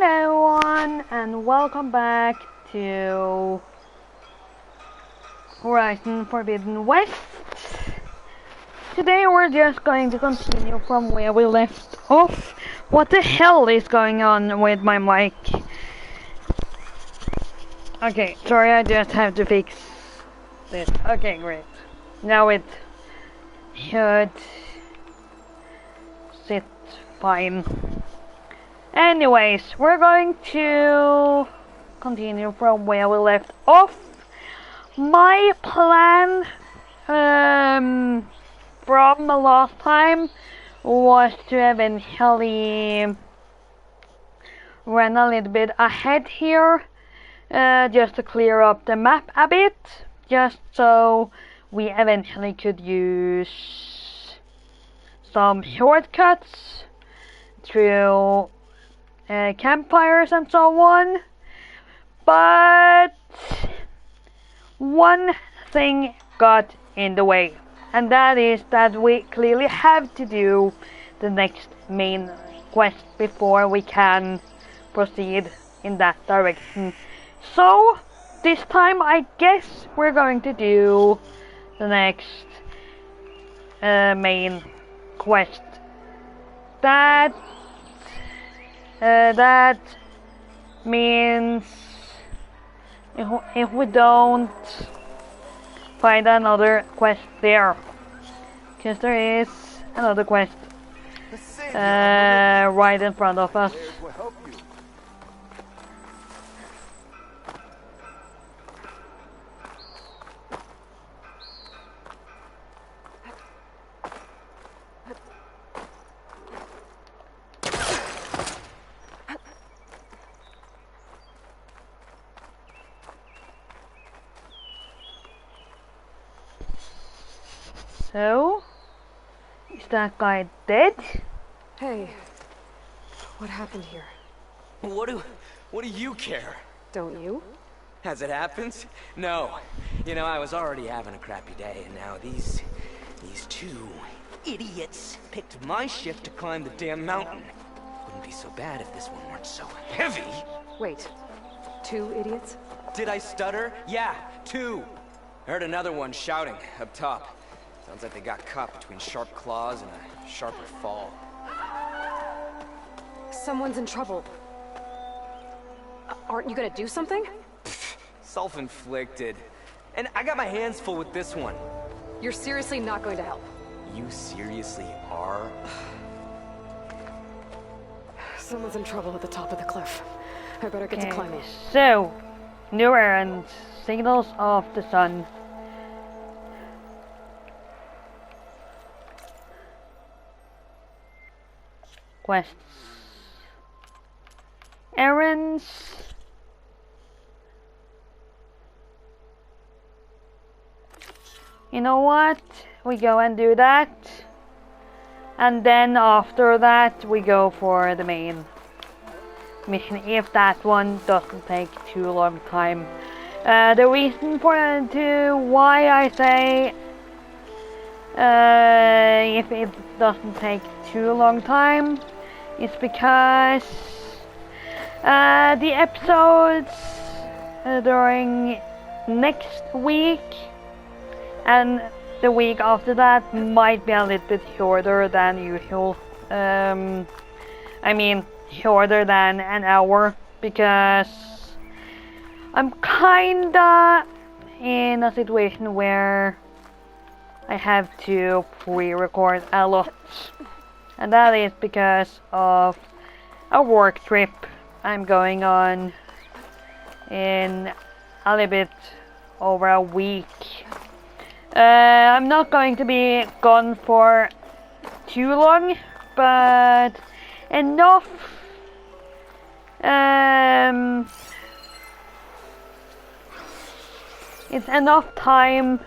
Hello everyone and welcome back to Horizon Forbidden West. Today we're just going to continue from where we left off. What the hell is going on with my mic? Okay, sorry, I just have to fix this. Okay, great. Now it should sit fine. Anyways, we're going to continue from where we left off. My plan from the last time was to eventually run a little bit ahead here, just to clear up the map a bit, just so we eventually could use some shortcuts through campfires and so on. But one thing got in the way, and that is that we clearly have to do the next main quest before we can proceed in that direction. So this time I guess we're going to do the next main quest. That means if we don't find another quest there, because there is another quest right in front of us. So, is that guy dead? Hey, what happened here? What do you care? Don't you? As it happens? No. You know, I was already having a crappy day, and now these two idiots picked my shift to climb the damn mountain. Wouldn't be so bad if this one weren't so heavy. Wait, two idiots? Did I stutter? Yeah, two. I heard another one shouting up top. Sounds like they got caught between sharp claws and a sharper fall. Someone's in trouble. Aren't you gonna do something? Self-inflicted. And I got my hands full with this one. You're seriously not going to help? You seriously are? Someone's in trouble at the top of the cliff. I better get to climbing. So, new errand, signals of the sun. Quests. Errands. You know what? We go and do that. And then after that we go for the main mission, if that one doesn't take too long time. The reason for why I say if it doesn't take too long time is because the episodes during next week and the week after that might be a little bit shorter than usual. I mean shorter than an hour, because I'm kinda in a situation where I have to pre-record a lot, and that is because of a work trip I'm going on in a little bit over a week. I'm not going to be gone for too long, but enough it's enough time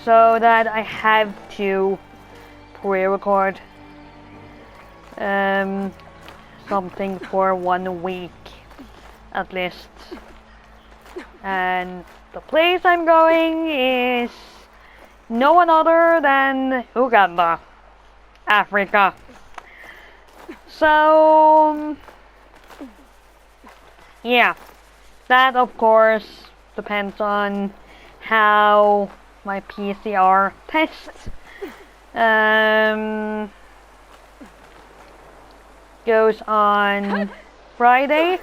so that I have to pre-record something for 1 week at least. And the place I'm going is no one other than Uganda, Africa. So yeah, that of course depends on how my PCR test goes on Friday.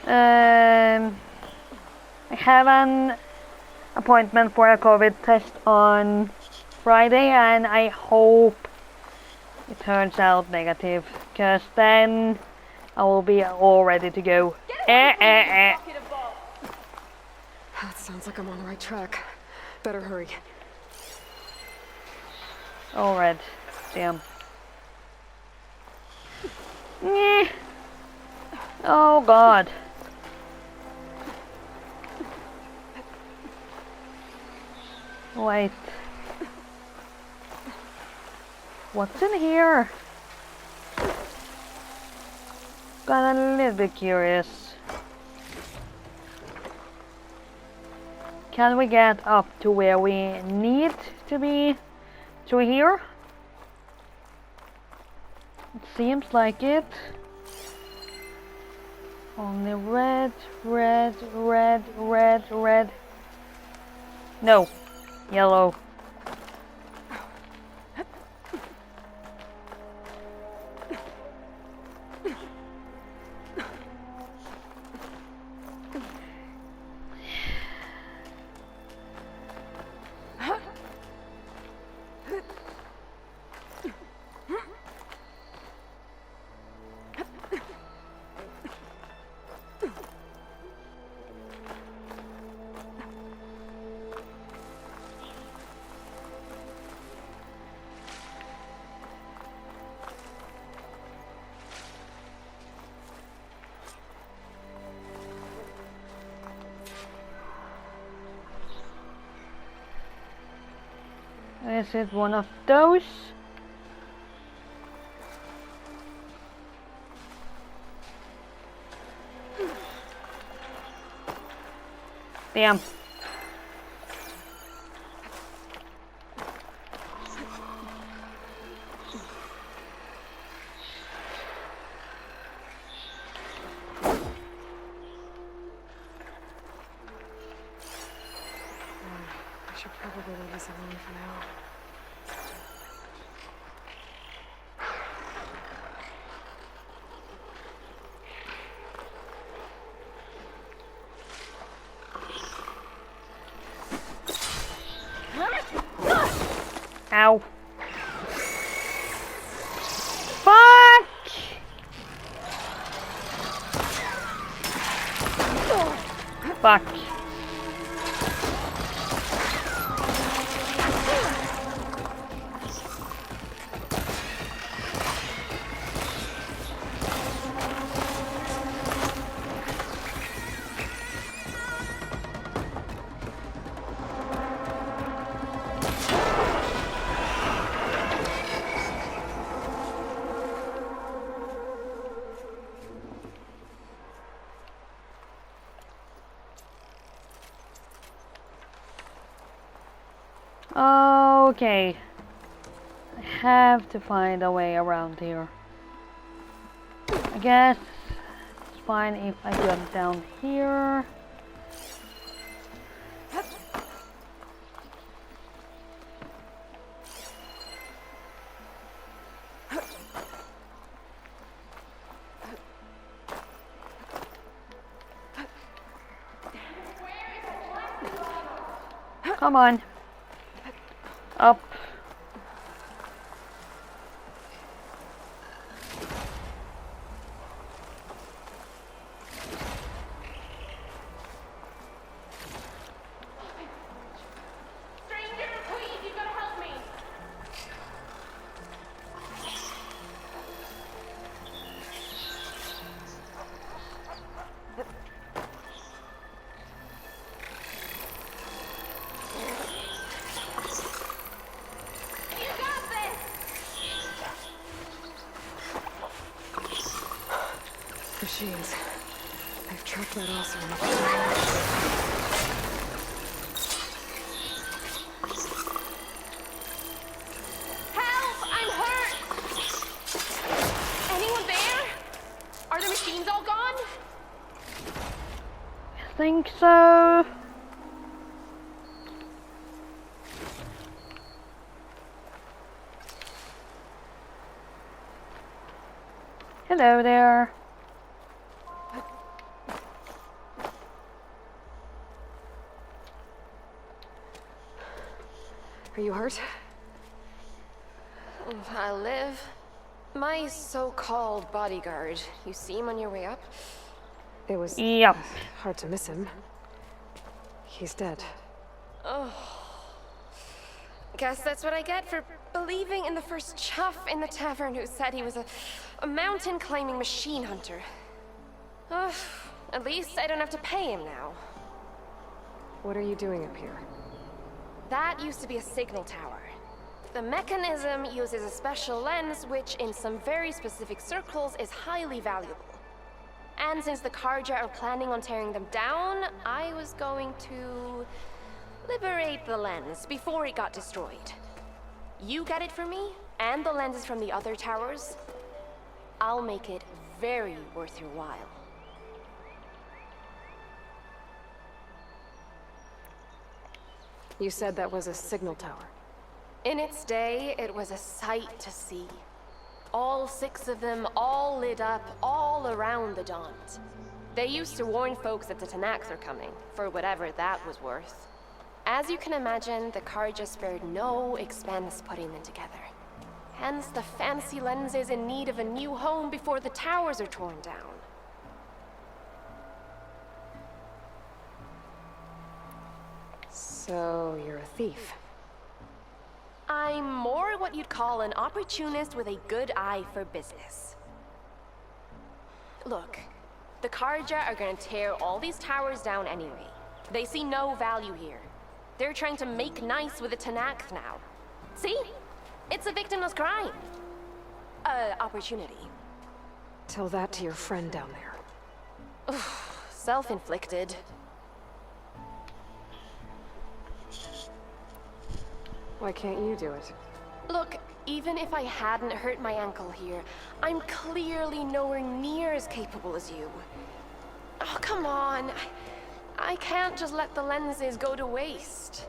I have an appointment for a COVID test on Friday, and I hope it turns out negative, because then I will be all ready to go. That sounds like I'm on the right track. Better hurry. All red. Damn. Nyeh. Oh god. Wait. What's in here? Got a little bit curious. Can we get up to where we need to be? To here? It seems like it. Only red, red, red, red, red. No. Yellow. Is it one of those? Damn. I should probably leave this alone for now. Ow. Fuck! Fuck. Okay. I have to find a way around here. I guess it's fine if I jump down here. Come on. Up. Stranger, please, you gotta help me. You got this. Machines. I've tracked that also. Help! I'm hurt. think so. Hello there. Are you hurt? I live. My so-called bodyguard. You see him on your way up? It was Yep. hard to miss him. He's dead. Guess that's what I get for believing in the first chuff in the tavern who said he was a mountain-climbing machine hunter. At least I don't have to pay him now. What are you doing up here? That used to be a signal tower. The mechanism uses a special lens which, in some very specific circles, is highly valuable. And since the Karja are planning on tearing them down, I was going to liberate the lens before it got destroyed. You get it for me, and the lenses from the other towers. I'll make it very worth your while. You said that was a signal tower. In its day, it was a sight to see. All 6 of them, all lit up, all around the Dawns. They used to warn folks that the Tanakhs are coming, for whatever that was worth. As you can imagine, the Karja spared no expense putting them together. Hence the fancy lenses in need of a new home before the towers are torn down. So, you're a thief. I'm more what you'd call an opportunist with a good eye for business. Look, the Karja are gonna tear all these towers down anyway. They see no value here. They're trying to make nice with the Tanakh now. See? It's a victimless crime. Opportunity. Tell that to your friend down there. Self-inflicted. Why can't you do it? Look, even if I hadn't hurt my ankle here, I'm clearly nowhere near as capable as you. Oh, come on. I can't just let the lenses go to waste.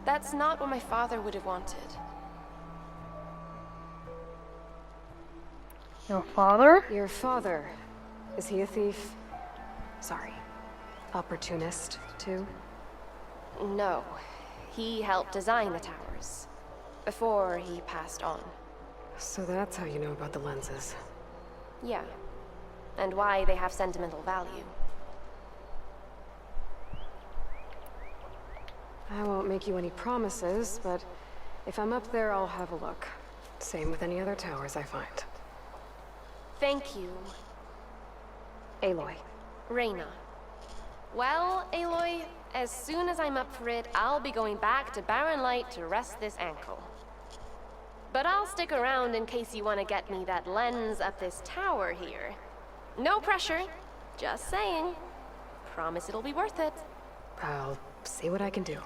That's not what my father would have wanted. Your father? Your father. Is he a thief? Sorry. Opportunist, too? No. He helped design the towers. Before he passed on. So that's how you know about the lenses. Yeah. And why they have sentimental value. I won't make you any promises, but if I'm up there, I'll have a look. Same with any other towers I find. Thank you, Aloy. Reyna. Well, Aloy, as soon as I'm up for it, I'll be going back to Barren Light to rest this ankle. But I'll stick around in case you want to get me that lens up this tower here. No pressure, just saying. Promise it'll be worth it. I'll see what I can do.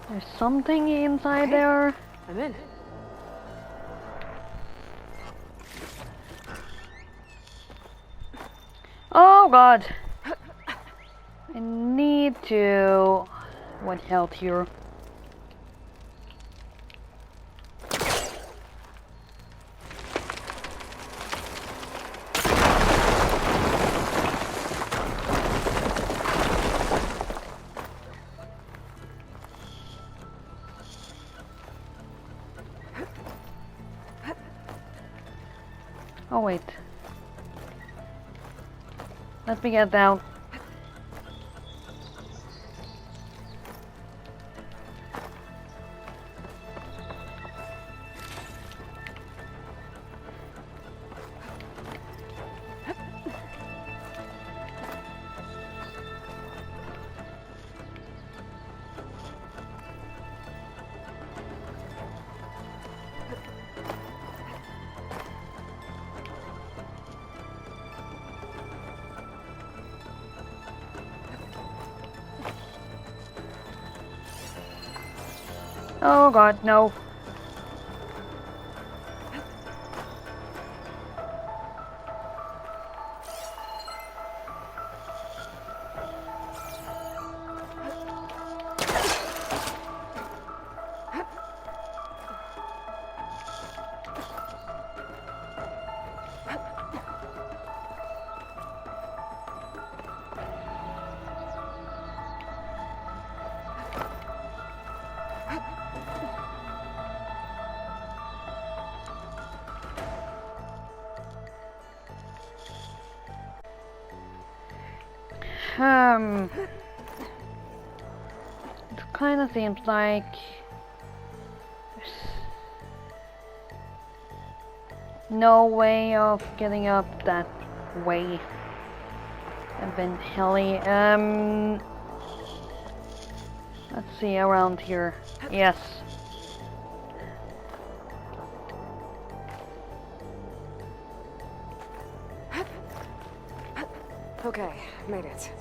There's something inside there. I'm in. Oh god. I need to... What health here? Oh wait. Let me get down. Oh god, no. It kind of seems like there's no way of getting up that way. Eventually, let's see around here. Yes. Okay, made it.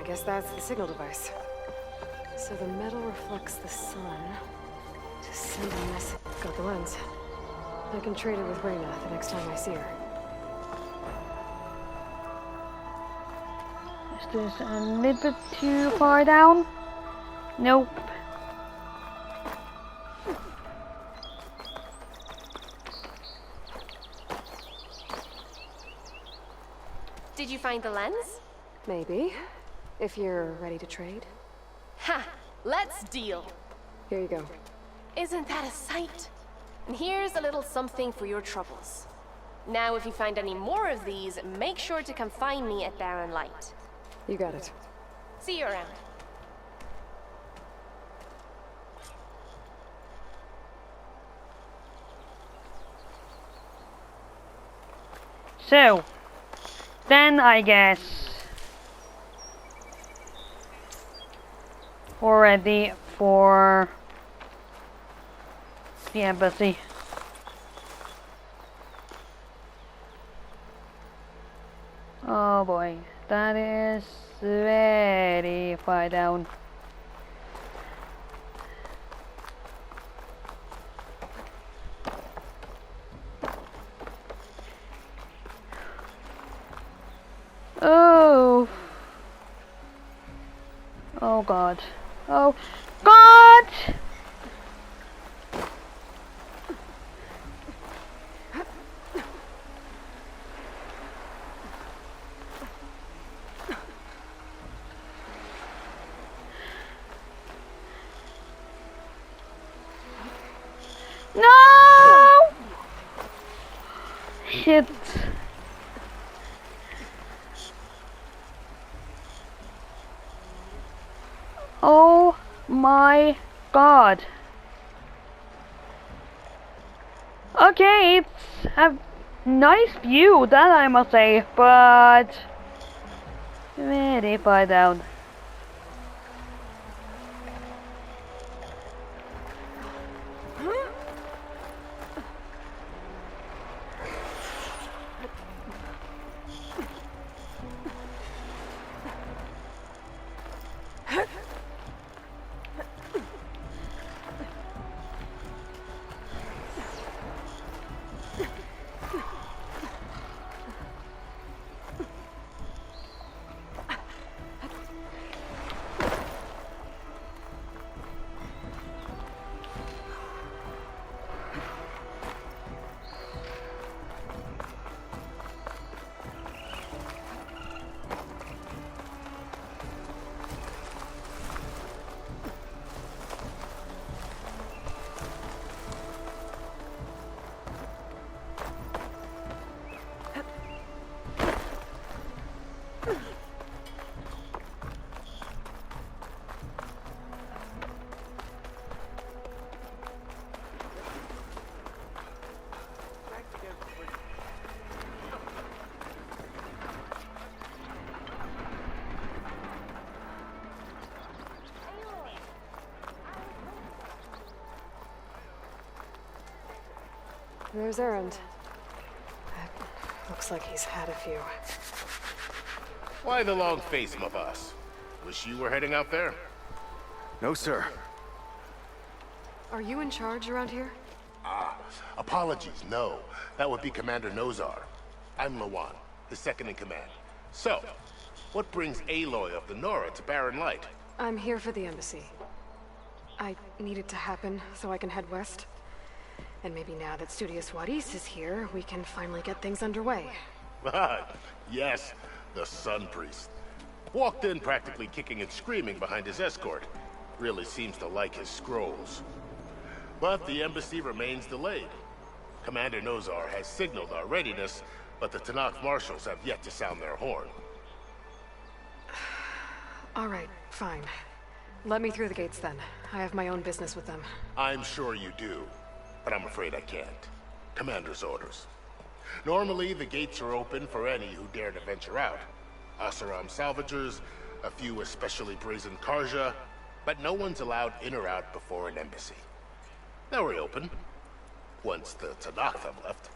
I guess that's the signal device. So the metal reflects the sun to send a message. Got the lens. I can trade it with Reyna the next time I see her. Is this a little bit too far down? Nope. Did you find the lens? Maybe. If you're ready to trade. Ha! Let's deal! Here you go. Isn't that a sight? And here's a little something for your troubles. Now, if you find any more of these, make sure to come find me at Barren Light. You got it. See you around. So, then I guess we're ready for the embassy. Oh boy, that is very far down. Oh. Oh god. Oh god! No! Shit. Oh my god. Okay, it's a nice view, that I must say, but very far down. There's Erend. Looks like he's had a few. Why the long face, my boss? Wish you were heading out there? No, sir. Are you in charge around here? Apologies, no. That would be Commander Nozar. I'm Lawan, his second in command. So, what brings Aloy of the Nora to Barren Light? I'm here for the embassy. I need it to happen so I can head west. And maybe now that Studious Wadis is here, we can finally get things underway. Yes, the Sun Priest. Walked in practically kicking and screaming behind his escort. Really seems to like his scrolls. But the embassy remains delayed. Commander Nozar has signaled our readiness, but the Tanakh marshals have yet to sound their horn. All right, fine. Let me through the gates then. I have my own business with them. I'm sure you do, but I'm afraid I can't. Commander's orders. Normally, the gates are open for any who dare to venture out. Asaram salvagers, a few especially brazen Karja, but no one's allowed in or out before an embassy. Now we're open, once the Tanakh have left.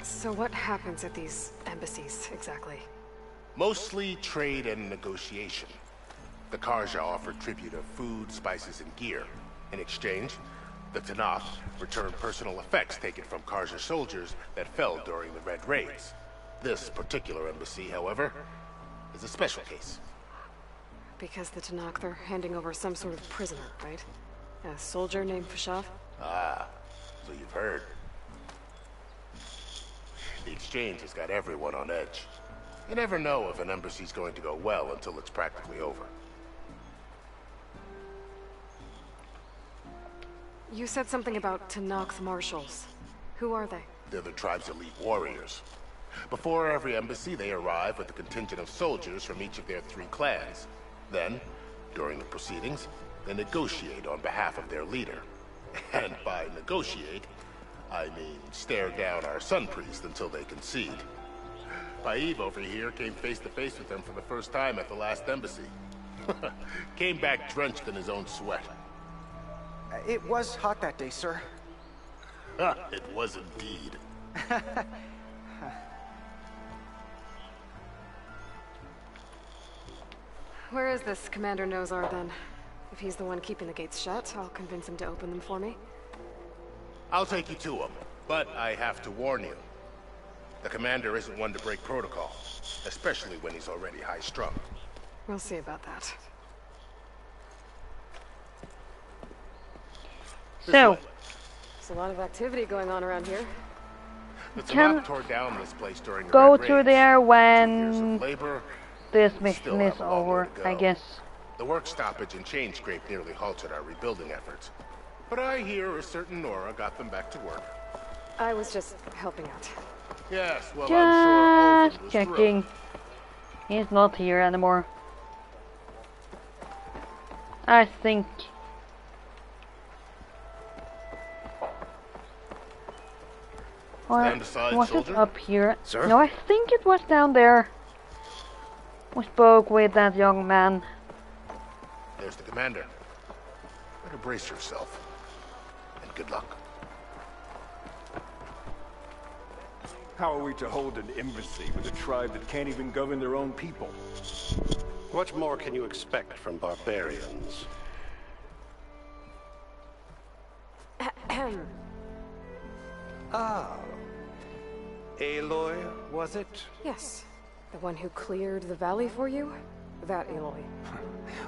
So what happens at these embassies, exactly? Mostly trade and negotiation. The Karja offer tribute of food, spices, and gear. In exchange, the Tanakh return personal effects taken from Karja soldiers that fell during the Red Raids. This particular embassy, however, is a special case. Because the Tanakh, they're handing over some sort of prisoner, right? A soldier named Fashav? Ah, so you've heard. The exchange has got everyone on edge. You never know if an embassy's going to go well until it's practically over. You said something about Tanakh's marshals. Who are they? They're the tribe's elite warriors. Before every embassy, they arrive with a contingent of soldiers from each of their 3 clans. Then, during the proceedings, they negotiate on behalf of their leader. And by negotiate, I mean stare down our Sun Priest until they concede. Paev over here came face to face with them for the first time at the last embassy. Came back drenched in his own sweat. It was hot that day, sir. It was indeed. Where is this Commander Nozar, then? If he's the one keeping the gates shut, I'll convince him to open them for me. I'll take you to him, but I have to warn you. The commander isn't one to break protocol, especially when he's already high-strung. We'll see about that. So, There's a lot of activity going on around here. The Can Tanakh tore down this place during the go Red through Raids. there 2 years when of labor. this Still mission have is a long way over, to go. I guess. The work stoppage and chain scrape nearly halted our rebuilding efforts. But I hear a certain Nora got them back to work. I was just helping out. Yes, well, I'm Just sure Olsen was checking. thrilled. He's not here anymore. I think. Or Stand aside, was soldier. it up here? Sir? No, I think it was down there. We spoke with that young man. There's the commander. Better brace yourself. And good luck. How are we to hold an embassy with a tribe that can't even govern their own people? What more can you expect from barbarians? Ah. Aloy, was it? Yes. The one who cleared the valley for you? That Aloy.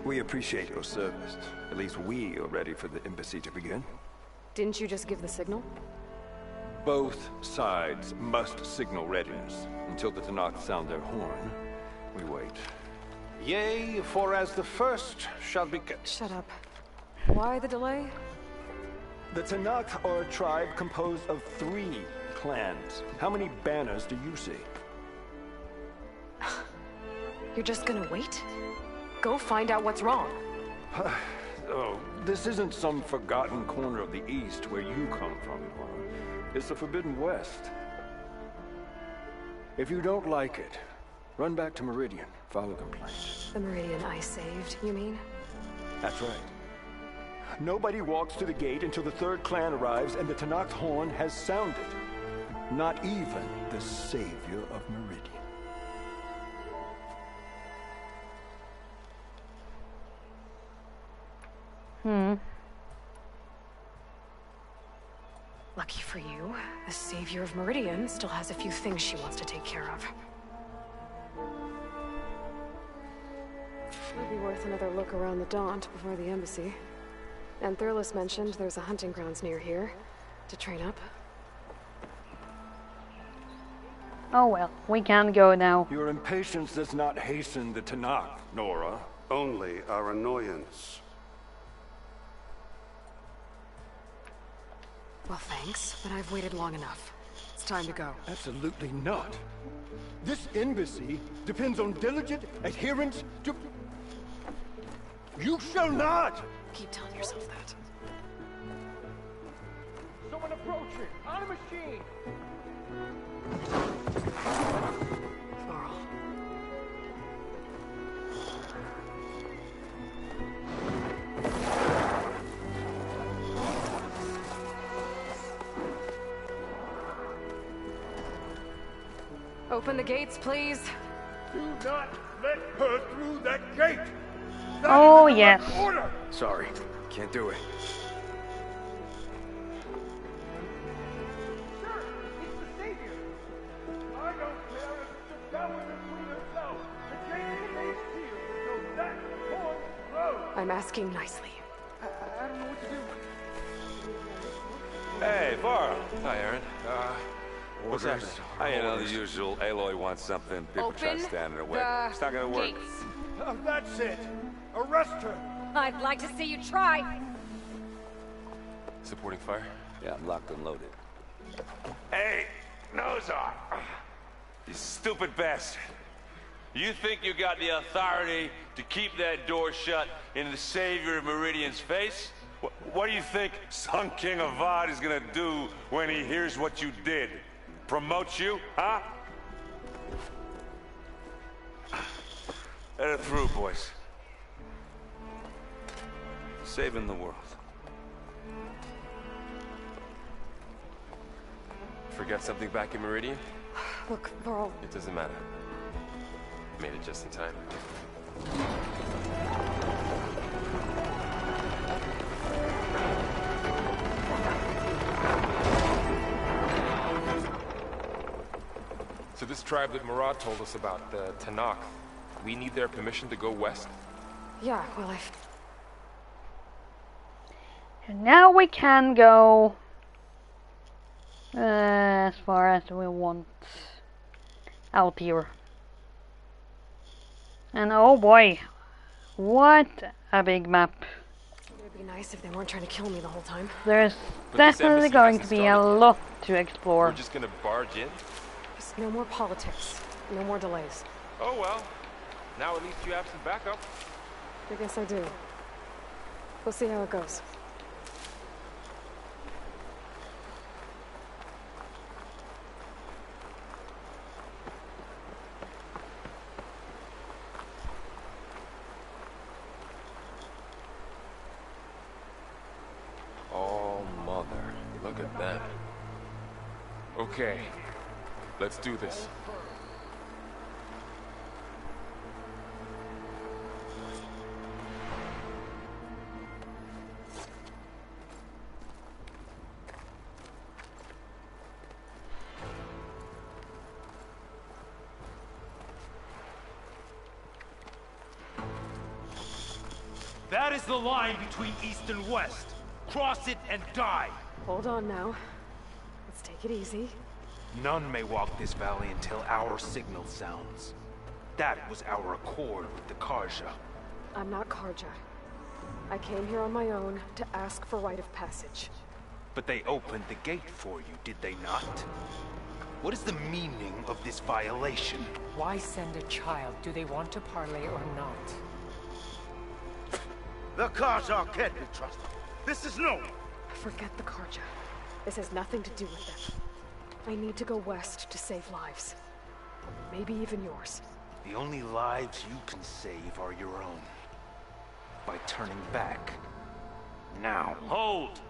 We appreciate your service. At least we are ready for the embassy to begin. Didn't you just give the signal? Both sides must signal readiness. Until the Tanakh sound their horn, we wait. Yea, for as the first shall be kept. Shut up. Why the delay? The Tanakh are a tribe composed of 3 clans. How many banners do you see? You're just gonna wait? Go find out what's wrong. Oh, this isn't some forgotten corner of the East where you come from, Nora. It's the Forbidden West. If you don't like it, run back to Meridian, file a complaint. The Meridian I saved, you mean? That's right. Nobody walks to the gate until the 3rd clan arrives and the Tanakh's horn has sounded. Not even the savior of Meridian. Lucky for you, the savior of Meridian still has a few things she wants to take care of. It'd be worth another look around the Daunt before the embassy. And Thurles mentioned there's a hunting grounds near here to train up. Oh well, we can go now. Your impatience does not hasten the Tanakh, Nora. Only our annoyance. Well, thanks, but I've waited long enough. It's time to go. Absolutely not. This embassy depends on diligent adherence to... You shall not! Keep telling yourself that. Someone approaching! On a machine! Varl. Open the gates, please. Do not let her through that gate! Oh yes. Order! Sorry, can't do it. Sir, it's the Savior! I don't care if it's the Tower between herself. The gate remains sealed until that horn blows. I'm asking nicely. I don't know what to do. Hey, Varl. Hi, Aaron. What's happening? You know, the usual. Aloy wants something. People try to stand in her way. It's not gonna work. That's it. Arrest her. I'd like to see you try. Supporting fire? Yeah, I'm locked and loaded. Hey, Nozar! You stupid bastard. You think you got the authority to keep that door shut in the savior of Meridian's face? What do you think Sun King Avad is gonna do when he hears what you did? Promote you, huh? Let it through, boys. Saving the world. Forget something back in Meridian? Look, Varl. It doesn't matter. Made it just in time. So this tribe that Murad told us about, the Tanakh, we need their permission to go west? Yeah, well, And now we can go as far as we want out here. And oh boy, what a big map. it'd be nice if they weren't trying to kill me the whole time. There's But this definitely embassy going to hasn't be a started yet. lot to explore. We're just gonna barge in? Just no more politics. No more delays. Oh well. Now at least you have some backup. I guess I do. We'll see how it goes. Oh, mother. Look at that. Okay. Let's do this. That is the line between East and West. Cross it and die. Hold on now. Let's take it easy. None may walk this valley until our signal sounds. That was our accord with the Karja. I'm not Karja. I came here on my own to ask for rite of passage. But they opened the gate for you, did they not? What is the meaning of this violation? Why send a child? Do they want to parley or not? The Karja can't be trusted. This is no... Forget the Karja. This has nothing to do with them. I need to go west to save lives. Maybe even yours. The only lives you can save are your own. By turning back. Now. Hold!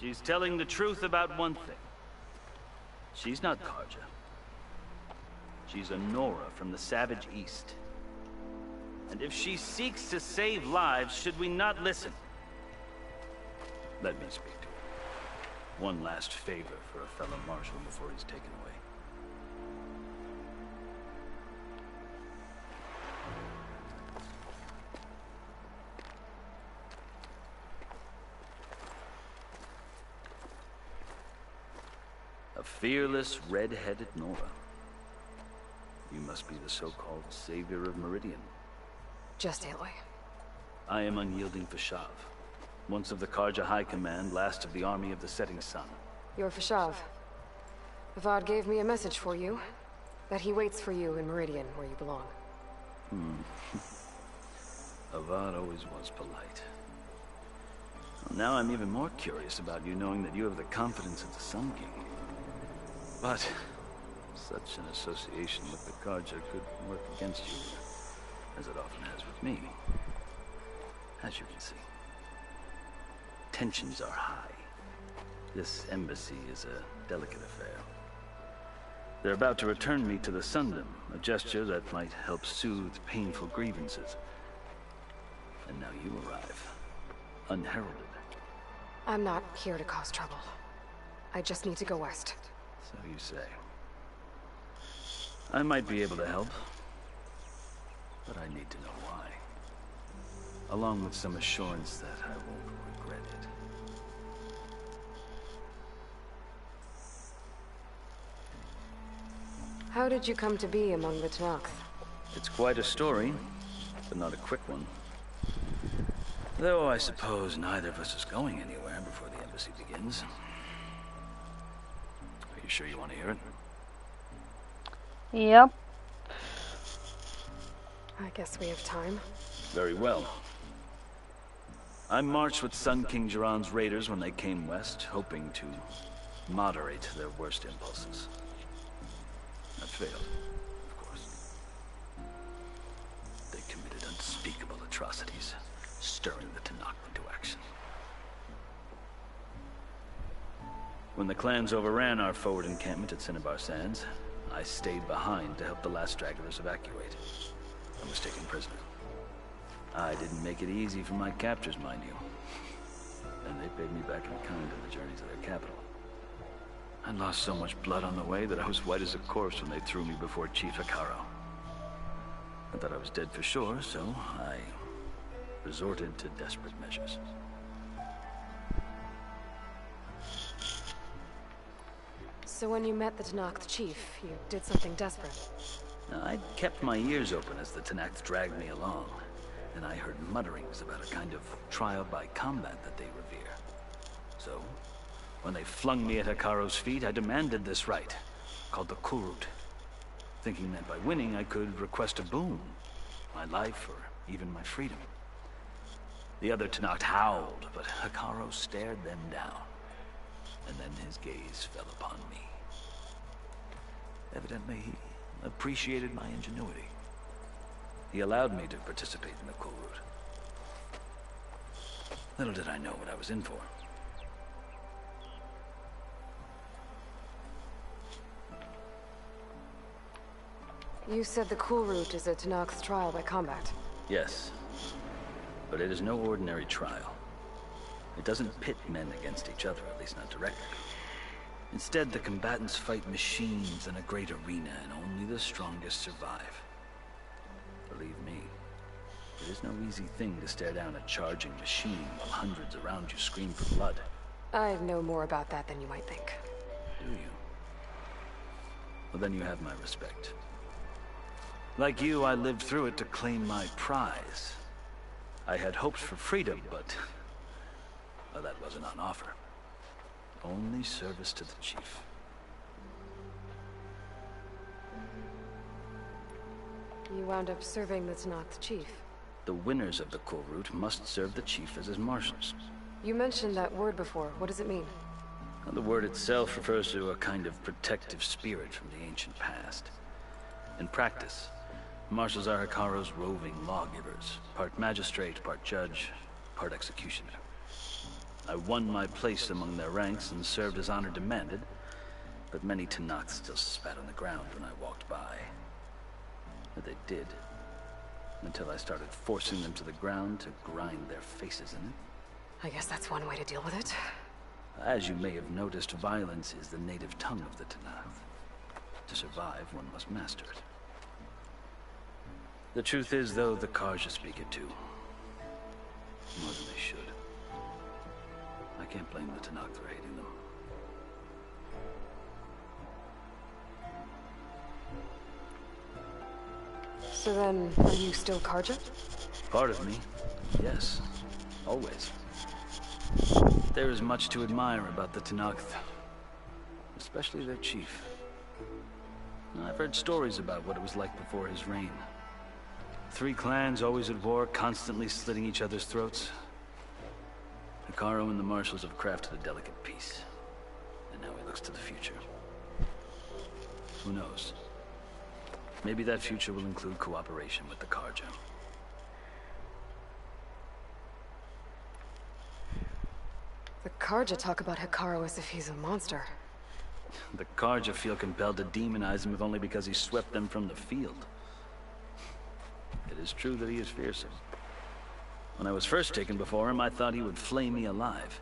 She's telling the truth about one thing. She's not Karja. She's a Nora from the Savage East. And if she seeks to save lives, should we not listen? Let me speak to her. One last favor for a fellow marshal before he's taken away. A fearless, red-headed Nora. You must be the so-called savior of Meridian. Just Aloy. I am unyielding Visage, once of the Karja High Command, last of the army of the setting sun. You're Visage. Avad gave me a message for you. That he waits for you in Meridian, where you belong. Avad always was polite. Well, now I'm even more curious about you knowing that you have the confidence of the Sun King. But such an association with the Karja could work against you, as it often has with me. As you can see, tensions are high. This embassy is a delicate affair. They're about to return me to the Sundom, a gesture that might help soothe painful grievances. And now you arrive, unheralded. I'm not here to cause trouble. I just need to go west. So you say. I might be able to help, but I need to know why. Along with some assurance that I won't regret it. How did you come to be among the Tenakth? It's quite a story, but not a quick one. Though I suppose neither of us is going anywhere before the embassy begins. Are you sure you want to hear it? Yep. I guess we have time. Very well. I marched with Sun King Jiran's raiders when they came west, hoping to moderate their worst impulses. I failed, of course. They committed unspeakable atrocities, stirring the Tenakth into action. When the clans overran our forward encampment at Cinnabar Sands, I stayed behind to help the last stragglers evacuate. I was taken prisoner. I didn't make it easy for my captors, mind you. And they paid me back in kind on the journey to their capital. I lost so much blood on the way that I was white as a corpse when they threw me before Chief Hekaro. I thought I was dead for sure, so I resorted to desperate measures. So when you met the Tenakth chief, you did something desperate. I'd kept my ears open as the Tenakth dragged me along, and I heard mutterings about a kind of trial by combat that they revere. So, when they flung me at Hekaro's feet, I demanded this right, called the Kurut, thinking that by winning I could request a boon, my life or even my freedom. The other Tenakth howled, but Hekaro stared them down, and then his gaze fell upon me. Evidently, he appreciated my ingenuity. He allowed me to participate in the Kurut. Little did I know what I was in for. You said the Kurut is a Tenakth's trial by combat. Yes, but it is no ordinary trial. It doesn't pit men against each other, at least not directly. Instead, the combatants fight machines in a great arena, and only the strongest survive. Believe me, it is no easy thing to stare down a charging machine while hundreds around you scream for blood. I know more about that than you might think. Do you? Well, then you have my respect. Like you, I lived through it to claim my prize. I had hoped for freedom, but well, that wasn't on offer. Only service to the chief. You wound up serving the Tenakth chief. The winners of the Kurut must serve the chief as his marshals. You mentioned that word before. What does it mean? The word itself refers to a kind of protective spirit from the ancient past. In practice, marshals are Hekaro's roving lawgivers, part magistrate, part judge, part executioner. I won my place among their ranks and served as honor demanded, but many Tenakth still spat on the ground when I walked by. But they did. until I started forcing them to the ground to grind their faces in it. I guess that's one way to deal with it. As you may have noticed, violence is the native tongue of the Tenakth. To survive, one must master it. The truth is, though, the Karja speak it too. More than they should. I can't blame the Tenakth for hating them. So then, are you still Karja? Part of me, yes. Always. There is much to admire about the Tenakth. Especially their chief. I've heard stories about what it was like before his reign. 3 clans always at war, constantly slitting each other's throats. Hekarro and the Marshals have crafted a delicate peace. And now he looks to the future. Who knows? Maybe that future will include cooperation with the Karja. The Karja talk about Hekarro as if he's a monster. The Karja feel compelled to demonize him if only because he swept them from the field. It is true that he is fearsome. When I was first taken before him, I thought he would flay me alive.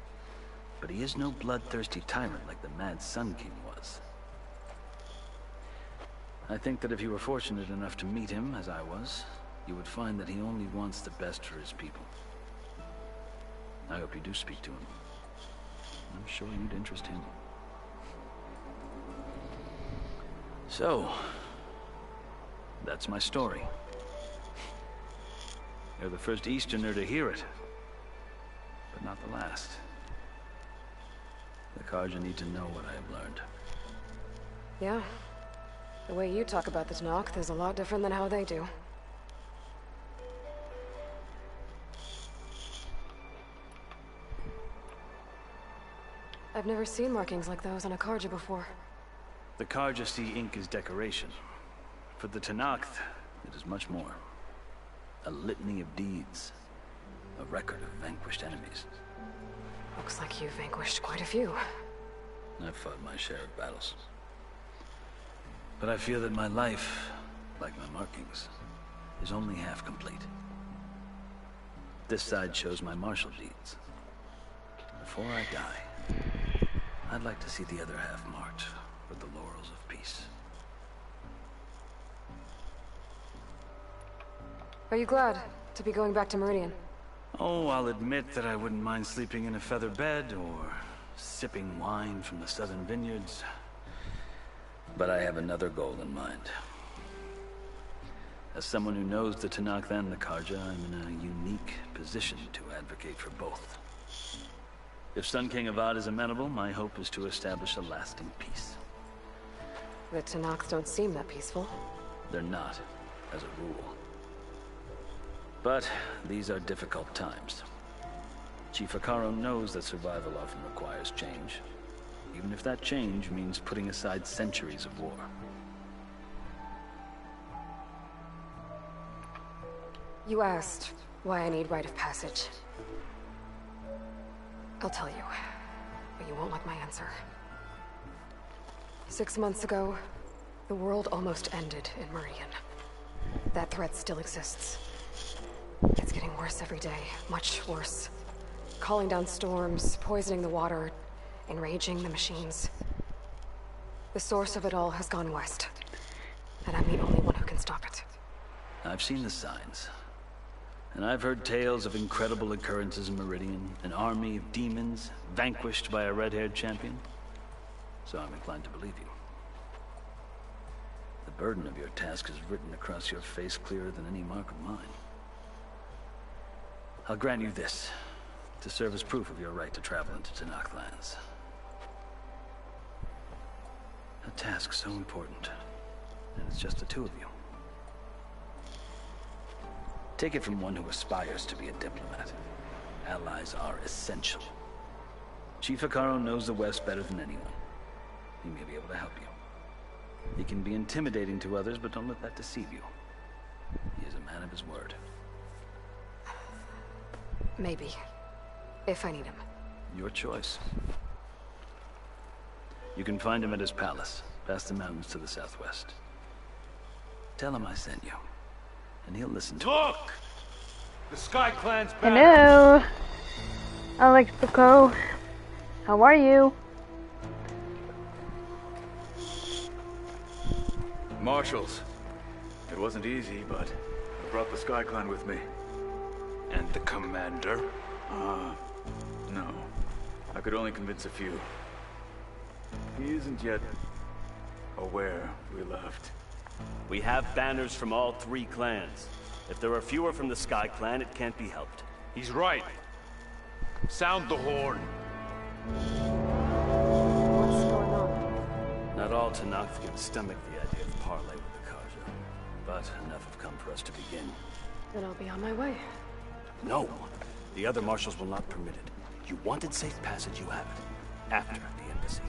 But he is no bloodthirsty tyrant like the Mad Sun King was. I think that if you were fortunate enough to meet him, as I was, you would find that he only wants the best for his people. I hope you do speak to him. I'm sure you'd interest him. So, that's my story. You're the first Easterner to hear it, but not the last. The Karja need to know what I have learned. Yeah. The way you talk about the Tenakth is a lot different than how they do. I've never seen markings like those on a Karja before. The Karja see ink as decoration. For the Tenakth, it is much more. A litany of deeds. A record of vanquished enemies. Looks like you've vanquished quite a few. I've fought my share of battles. But I feel that my life, like my markings, is only half complete. This side shows my martial deeds. Before I die, I'd like to see the other half marked with the laurels of peace. Are you glad to be going back to Meridian? Oh, I'll admit that I wouldn't mind sleeping in a feather bed or sipping wine from the southern vineyards. But I have another goal in mind. As someone who knows the Tenakth and the Karja, I'm in a unique position to advocate for both. If Sun King Avad is amenable, my hope is to establish a lasting peace. The Tenakth don't seem that peaceful. They're not, as a rule. But these are difficult times. Chief Hekarro knows that survival often requires change, even if that change means putting aside centuries of war. You asked why I need rite of passage. I'll tell you, but you won't like my answer. 6 months ago, the world almost ended in Meridian. That threat still exists. It's getting worse every day, much worse. Calling down storms, poisoning the water, enraging the machines. The source of it all has gone west, and I'm the only one who can stop it. I've seen the signs. And I've heard tales of incredible occurrences in Meridian, an army of demons vanquished by a red-haired champion. So I'm inclined to believe you. The burden of your task is written across your face clearer than any mark of mine. I'll grant you this, to serve as proof of your right to travel into Tenakth lands. A task so important, and it's just the two of you. Take it from one who aspires to be a diplomat. Allies are essential. Chief Hekarro knows the West better than anyone. He may be able to help you. He can be intimidating to others, but don't let that deceive you. He is a man of his word. Maybe. If I need him. Your choice. You can find him at his palace, past the mountains to the southwest. Tell him I sent you. and he'll listen to Look! The Sky Clan's back. Hello, Alex Boko. How are you? Marshals. It wasn't easy, but I brought the Sky Clan with me. And the commander? No. I could only convince a few. He isn't yet aware we left. We have banners from all 3 clans. If there are fewer from the Sky Clan, it can't be helped. He's right. Sound the horn. What's going on? Not all Tanakh can stomach the idea of parley with the Karja, but enough have come for us to begin. Then I'll be on my way. No! The other marshals will not permit it. You wanted safe passage, you have it. After the embassy.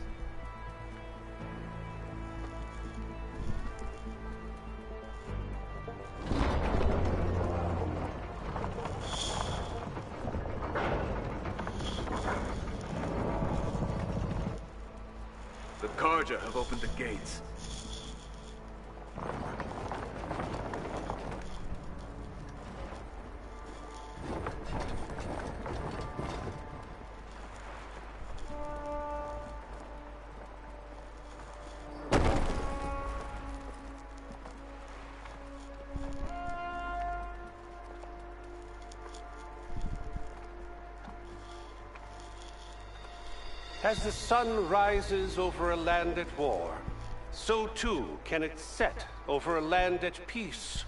The Karja have opened the gates. As the sun rises over a land at war, so too can it set over a land at peace.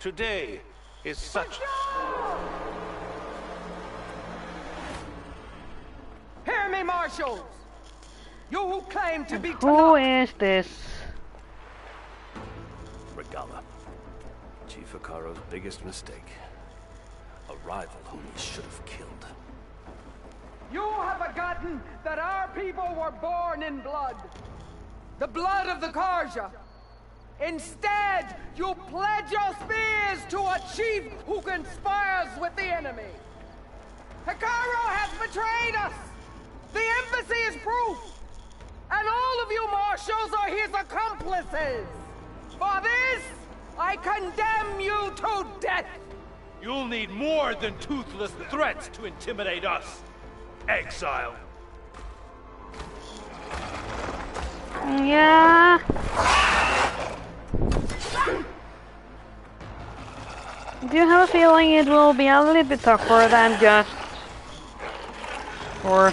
Today is such... Hear me, marshals! You who claim to be Who is this? Regala. Chief Hikaru's biggest mistake. A rival whom he should have killed. You have forgotten that our people were born in blood. The blood of the Karja. Instead, you pledge your spears to a chief who conspires with the enemy. Hikaru has betrayed us. The embassy is proof. And all of you marshals are his accomplices. For this, I condemn you to death. You'll need more than toothless threats to intimidate us. Exile. Yeah. Do you have a feeling it will be a little bit tougher than just... or...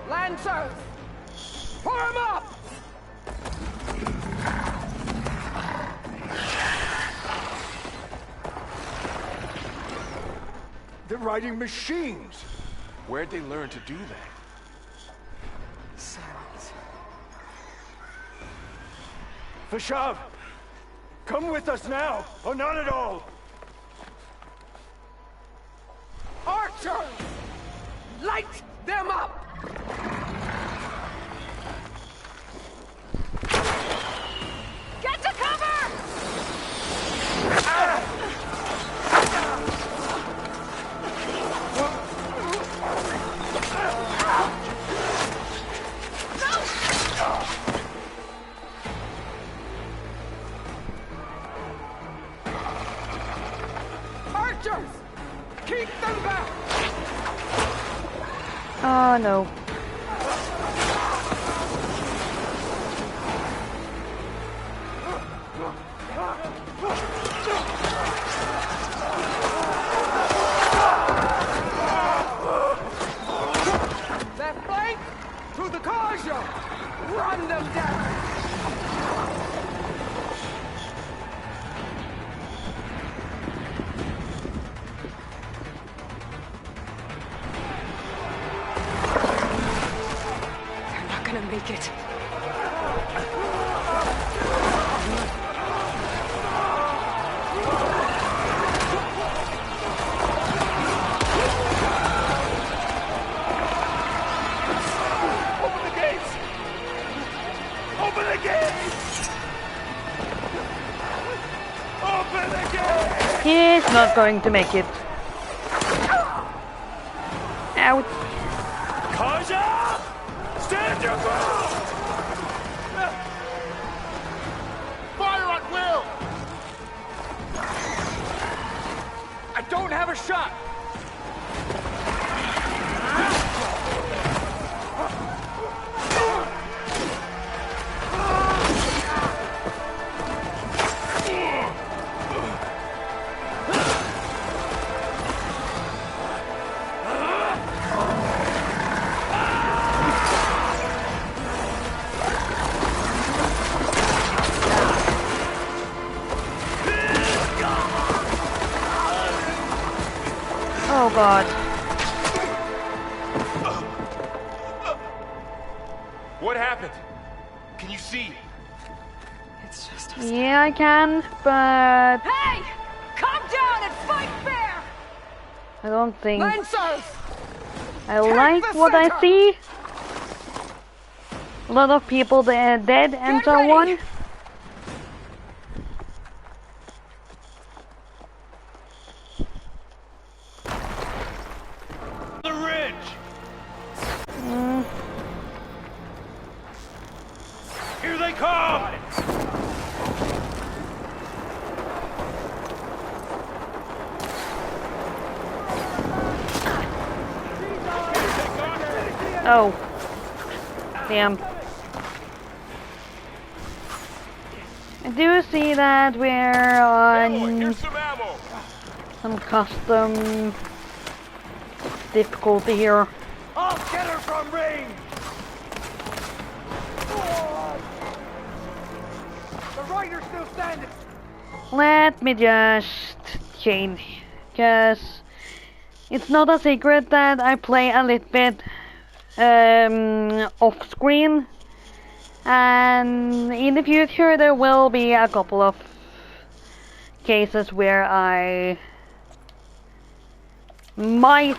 Lancers! Form up! They're riding machines! Where'd they learn to do that? Silence. Visage! Come with us now, or not at all! Archers! Light them up! Get to cover! Archers! Keep them back! Oh no. Their flank to the Karja! Run them down! They're not gonna make it. Open the gates! Open the gates! Open the gates! He's not going to make it. Ouch. Karja! Stand your ground! Fire at will! overshot! Oh god. What happened? Can you see? It's just Yeah, I can, but Hey! Calm down and fight fair! I don't think Lancers! I like the what I center! see. A lot of people they're dead and Get so ready! on. The ridge! Here they come! Oh. Damn. I do see that we're on some custom difficulty here. I'll get her from range! The rider's still standing! Let me just change, because it's not a secret that I play a little bit off screen, and in the future there will be a couple of cases where I might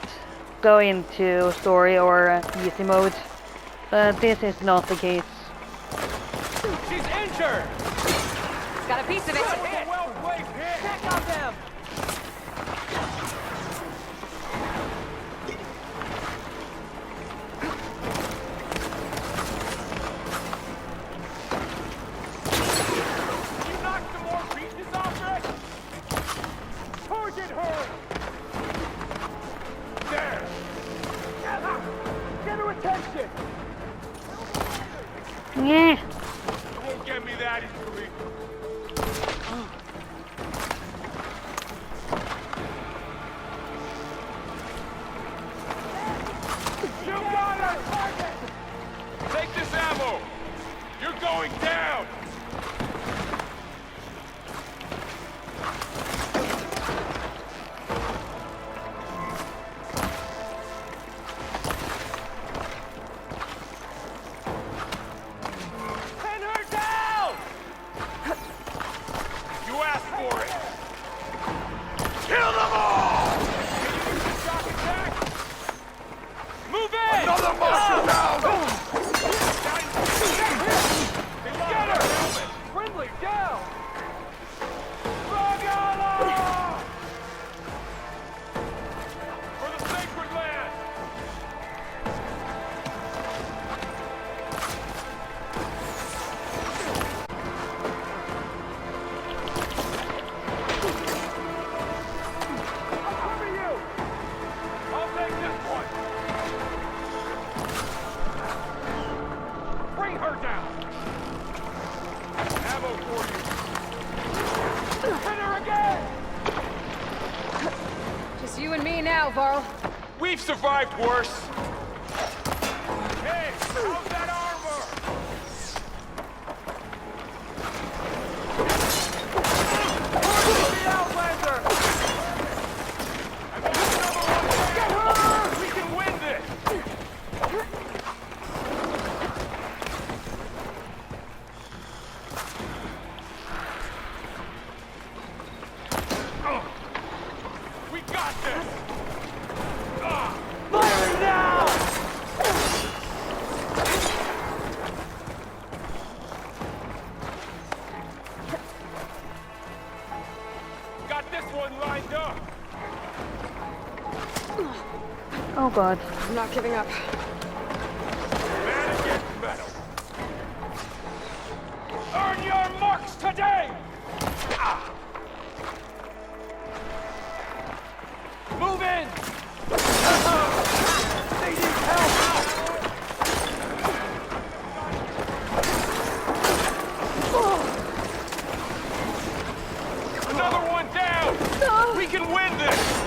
go into story or easy mode, but this is not the case. She's injured! got a piece of it. Check on them! You knocked some more pieces off her? Target her! There! Get her attention! Yeah. You won't get me that easily. You got her! Take this ammo! You're going down! Pin her down! You asked for it! Kill them all! Shock attack! Move in! Another monster down! Get her! Friendly down! Dragala! For the sacred land! I'll cover you! I'll take this one! Bring her down! Ammo for you! Hit her again! Just you and me now, Varl. We've survived worse! Hey, how's that armor? The Outlander! I mean, another one! Get her! We can win this! We got this! Fire now! Got this one lined up! Oh god. I'm not giving up. Man against metal! Earn your marks today! can win this!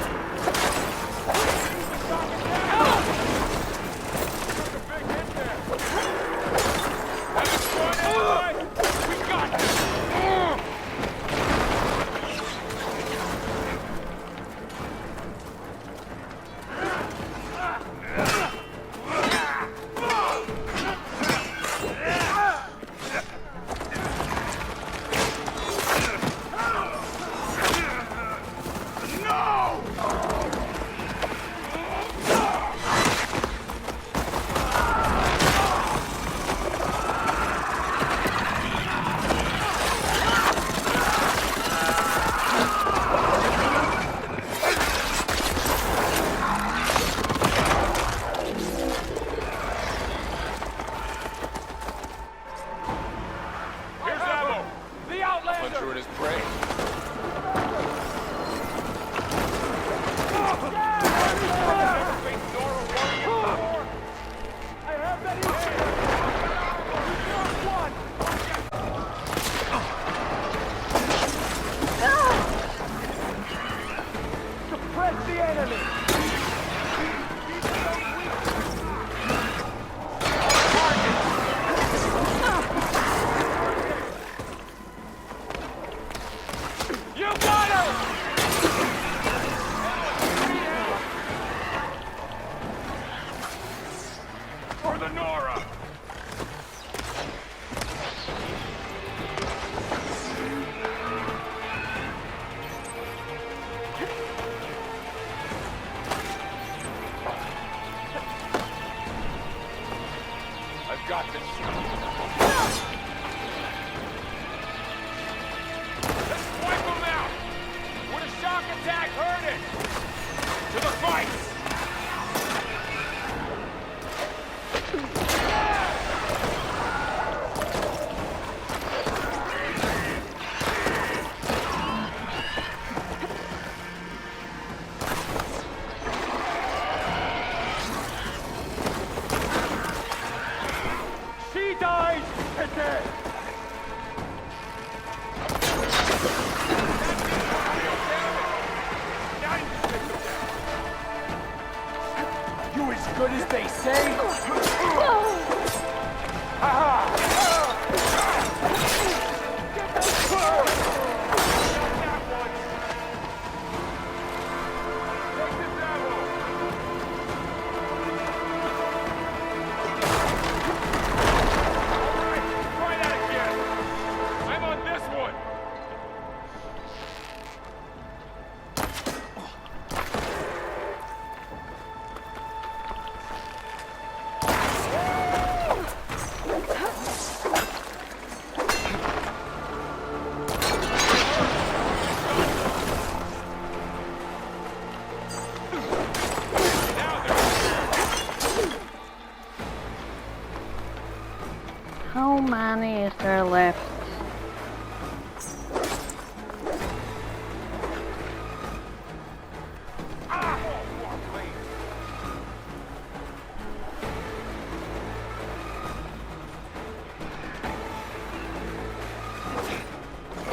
How many is there left?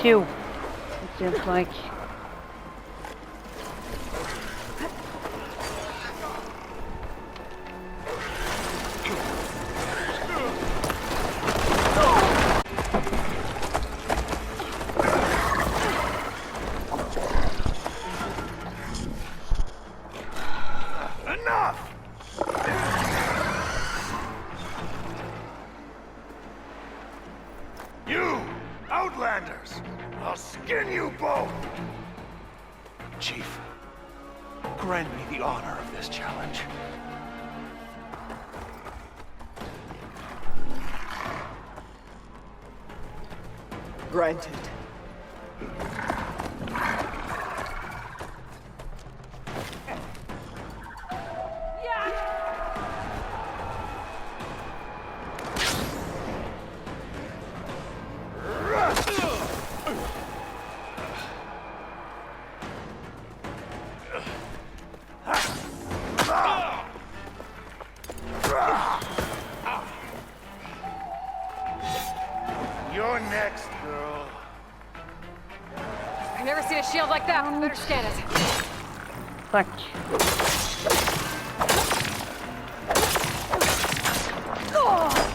Two. It seems like. Granted. You're next, girl. Take that. Better scan it. Fuck.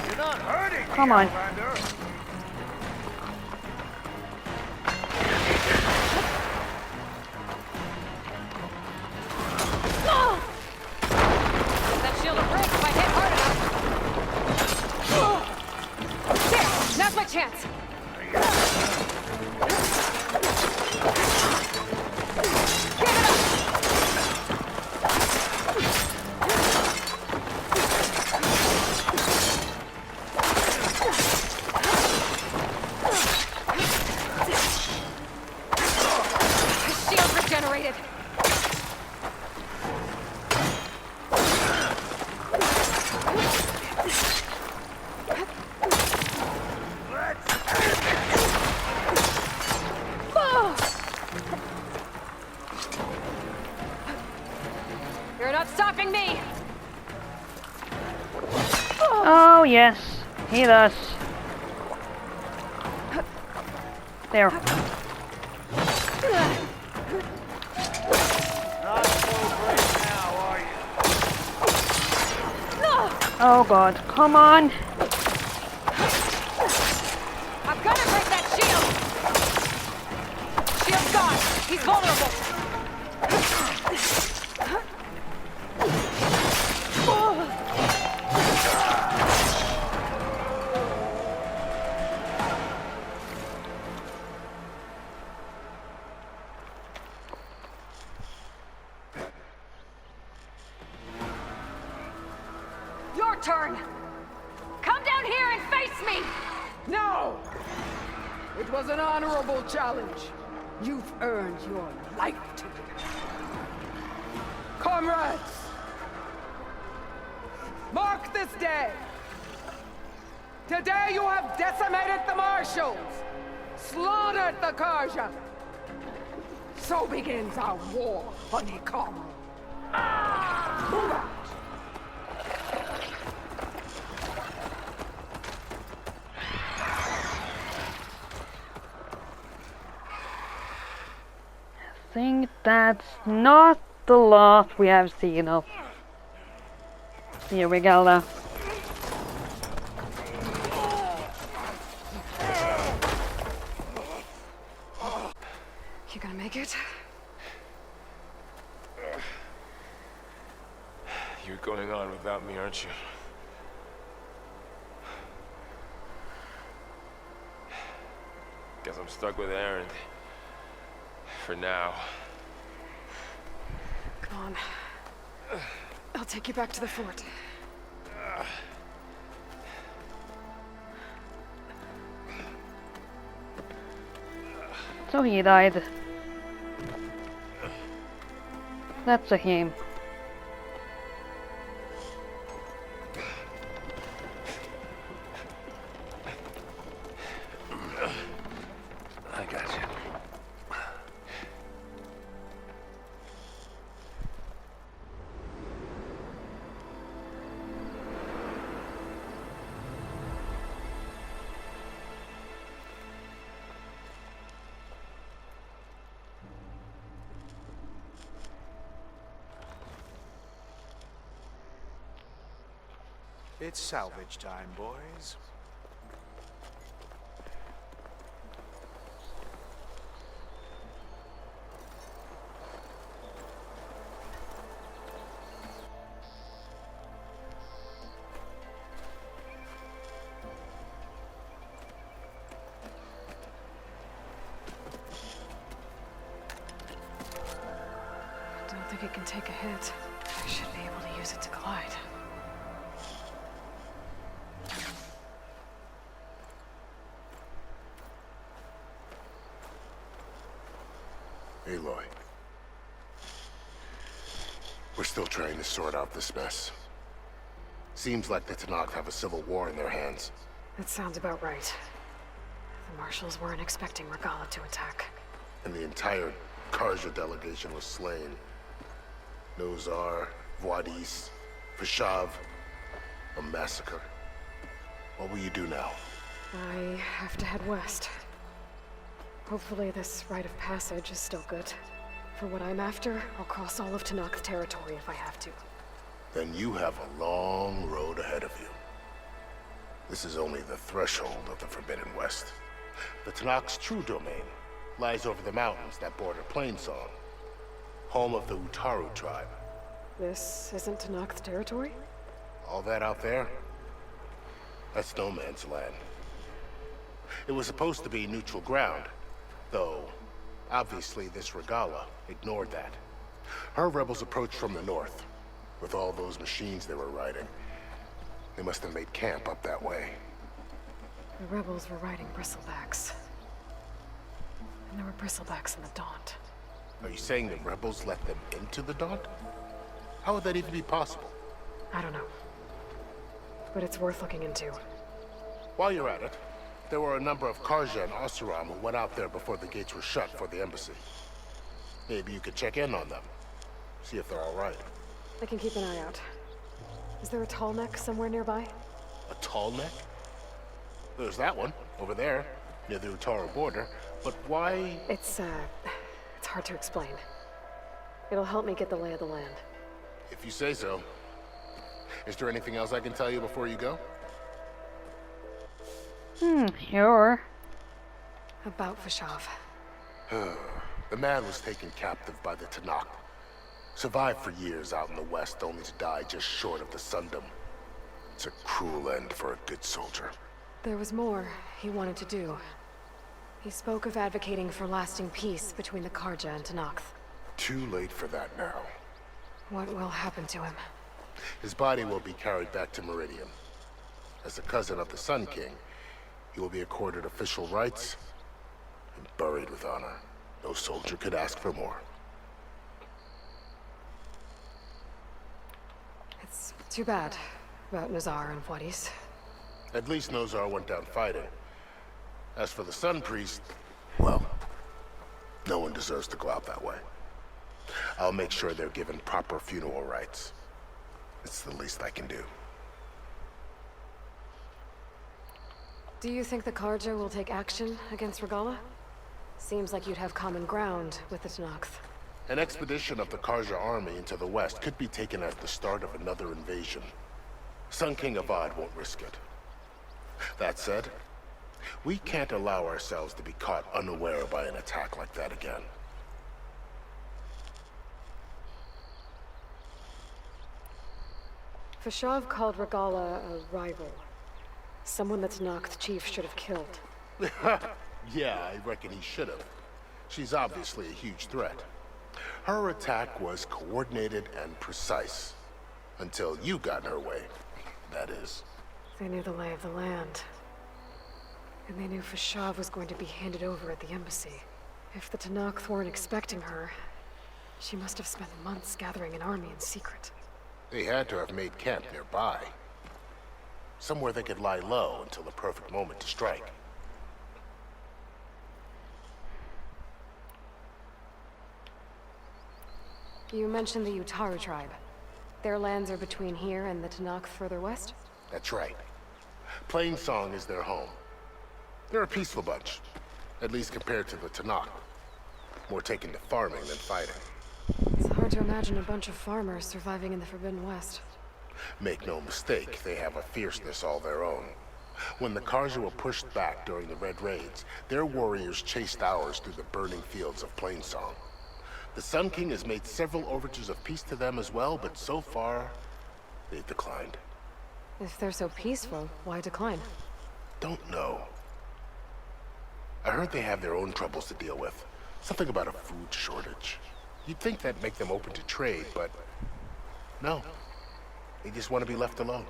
You're not hurting me, Come on. Outlander. That shield will break if I hit hard enough. There! Now's my chance! Give it up! The shield regenerated! You're not stopping me! Oh yes, he does. There. Not so brave now, are you? Oh god, come on. I've got to break that shield! Shield's gone! He's vulnerable! Your turn! Come down here and face me! No! It was an honorable challenge. You've earned your life today. Comrades! Mark this day! Today you have decimated the Marshals! Slaughtered the Karja! So begins our war on Ikaru. Move out! I think that's not the last we have seen of. Here we go now. You gonna make it? You're going on without me, aren't you? Guess I'm stuck with Aaron. For now. Come on. I'll take you back to the fort. So he died. That's a shame. I got you. It's salvage time, boys. I don't think it can take a hit. I should be able to use it to glide. Aloy. We're still trying to sort out this mess. Seems like the Tenakth have a civil war in their hands. That sounds about right. The Marshals weren't expecting Regala to attack. And the entire Karja delegation was slain. Nozar, Wadis, Visage, a massacre. What will you do now? I have to head west. Hopefully this rite of passage is still good. For what I'm after, I'll cross all of Tenakth territory if I have to. Then you have a long road ahead of you. This is only the threshold of the Forbidden West. The Tenakth's true domain lies over the mountains that border Plainsong, home of the Utaru tribe. This isn't Tenakth territory? All that out there? That's no man's land. It was supposed to be neutral ground, though obviously this Regala ignored that. Her rebels approached from the north, with all those machines they were riding. They must have made camp up that way. The rebels were riding bristlebacks. And there were bristlebacks in the Daunt. Are you saying the rebels let them into the Daunt? How would that even be possible? I don't know. But it's worth looking into. While you're at it, there were a number of Karja and Oseram who went out there before the gates were shut for the embassy. Maybe you could check in on them. See if they're all right. I can keep an eye out. Is there a tall neck somewhere nearby? A tall neck? There's that one, over there, near the Utaru border. But why? It's hard to explain. It'll help me get the lay of the land. If you say so. Is there anything else I can tell you before you go? Sure. About Visage. The man was taken captive by the Tenakth. Survived for years out in the west, only to die just short of the Sundom. It's a cruel end for a good soldier. There was more he wanted to do. He spoke of advocating for lasting peace between the Karja and Tenakth. Too late for that now. What will happen to him? His body will be carried back to Meridian. As a cousin of the Sun King, he will be accorded official rights and buried with honor. No soldier could ask for more. It's too bad about Nazar and Wadis. At least Nozar went down fighting. As for the Sun Priest, well, no one deserves to go out that way. I'll make sure they're given proper funeral rites. It's the least I can do. Do you think the Karja will take action against Regala? Seems like you'd have common ground with the Tenakth. An expedition of the Karja army into the west could be taken as the start of another invasion. Sun King Avad won't risk it. That said, we can't allow ourselves to be caught unaware by an attack like that again. Visage called Regala a rival. Someone that Tenakth chief should have killed. Yeah, I reckon he should have. She's obviously a huge threat. Her attack was coordinated and precise. Until you got in her way, that is. They knew the lay of the land. And they knew Visage was going to be handed over at the embassy. If the Tenakth weren't expecting her, she must have spent months gathering an army in secret. They had to have made camp nearby. Somewhere they could lie low until the perfect moment to strike. You mentioned the Utaru tribe. Their lands are between here and the Tenakth further west? That's right. Plainsong is their home. They're a peaceful bunch, at least compared to the Tenakth. More taken to farming than fighting. It's hard to imagine a bunch of farmers surviving in the Forbidden West. Make no mistake, they have a fierceness all their own. When the Karja were pushed back during the Red Raids, their warriors chased ours through the burning fields of Plainsong. The Sun King has made several overtures of peace to them as well, but so far, they've declined. If they're so peaceful, why decline? Don't know. I heard they have their own troubles to deal with. Something about a food shortage. You'd think that'd make them open to trade, but no. They just want to be left alone.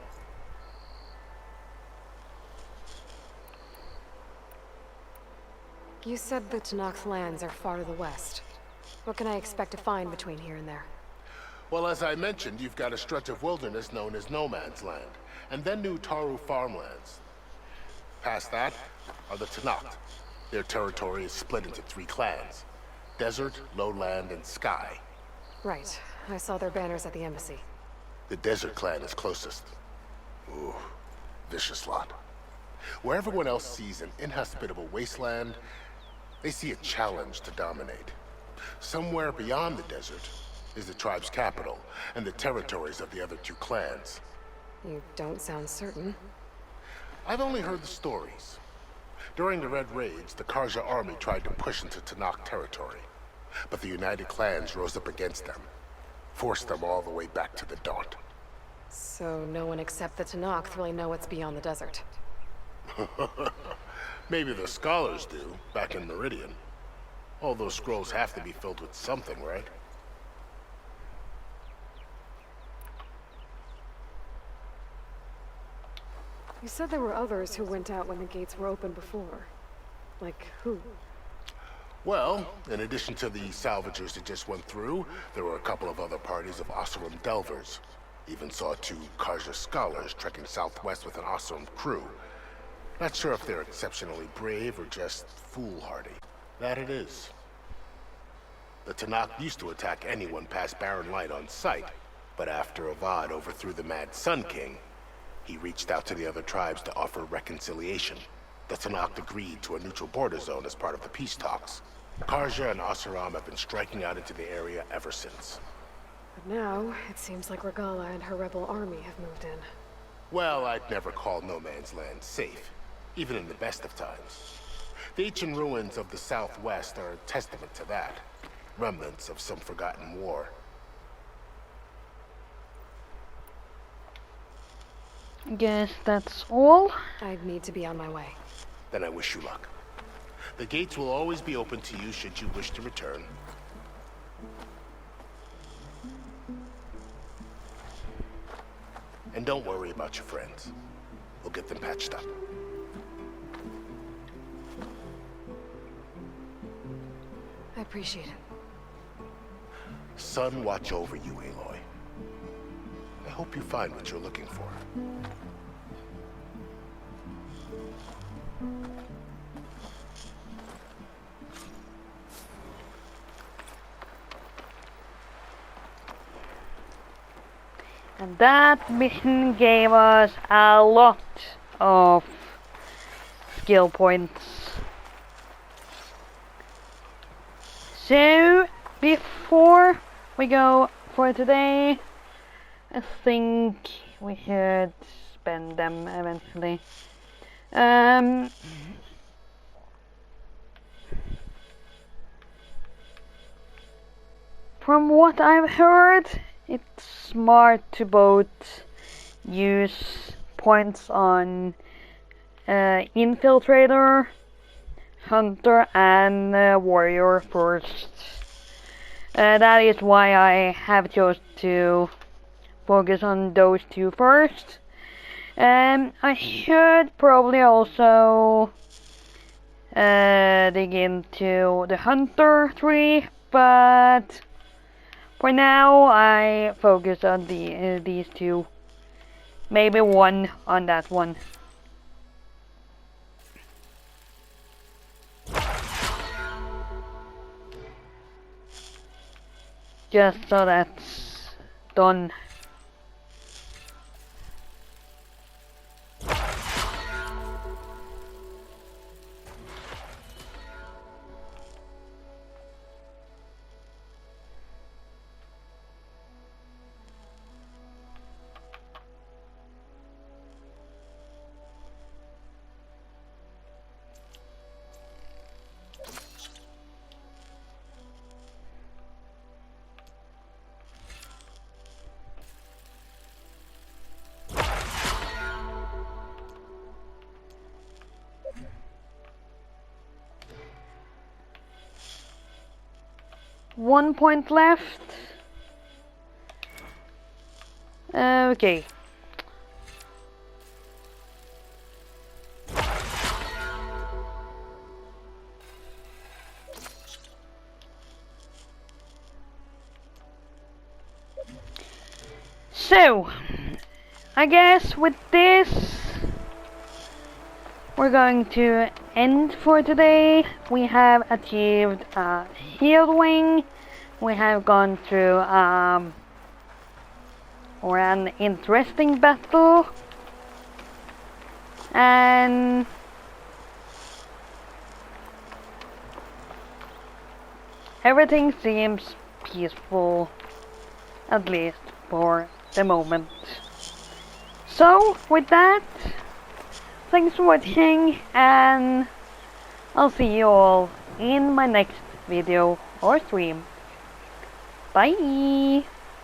You said the Tenakth lands are far to the west. What can I expect to find between here and there? Well, as I mentioned, you've got a stretch of wilderness known as No Man's Land, and then New Utaru farmlands. Past that are the Tenakth. Their territory is split into 3 clans: Desert, Lowland, and Sky. Right. I saw their banners at the embassy. The Desert clan is closest. Ooh, vicious lot. Where everyone else sees an inhospitable wasteland, They see a challenge to dominate. Somewhere beyond the desert is the tribe's capital and the territories of the other two clans. You don't sound certain. I've only heard the stories. During the Red Raids, the Karja army tried to push into Tanakh territory, but the United Clans rose up against them, forced them all the way back to the Daunt. So no one except the Tanakh really know what's beyond the desert. Maybe the scholars do, back in Meridian. All those scrolls have to be filled with something, right? You said there were others who went out when the gates were open before. Like who? Well, in addition to the salvagers that just went through, there were a couple of other parties of Oseram Delvers. Even saw 2 Karja scholars trekking southwest with an Oseram crew. Not sure if they're exceptionally brave or just foolhardy. That it is. The Tanakh used to attack anyone past Barren Light on sight, but after Avad overthrew the Mad Sun King, he reached out to the other tribes to offer reconciliation. The Tanakh agreed to a neutral border zone as part of the peace talks. Karja and Oseram have been striking out into the area ever since. But now, it seems like Regala and her rebel army have moved in. Well, I'd never call no man's land safe, even in the best of times. The ancient ruins of the Southwest are a testament to that. Remnants of some forgotten war. Guess that's all. I'd need to be on my way. Then I wish you luck. The gates will always be open to you should you wish to return. And don't worry about your friends. We'll get them patched up. I appreciate it. Sun watch over you, Aloy. I hope you find what you're looking for. And that mission gave us a lot of skill points. So, before we go for today, I think we should spend them eventually. From what I've heard, it's smart to both use points on Infiltrator, Hunter, and Warrior first. That is why I have chosen to focus on those 2 first. I should probably also dig into the Hunter tree, but for now I focus on these 2. Maybe 1 on that one. Just so that's done. One point left. Okay. So, I guess with this, we're going to end for today. We have achieved a shield wing. We have gone through an interesting battle, and everything seems peaceful, at least for the moment. So, with that, thanks for watching, and I'll see you all in my next video or stream. Bye!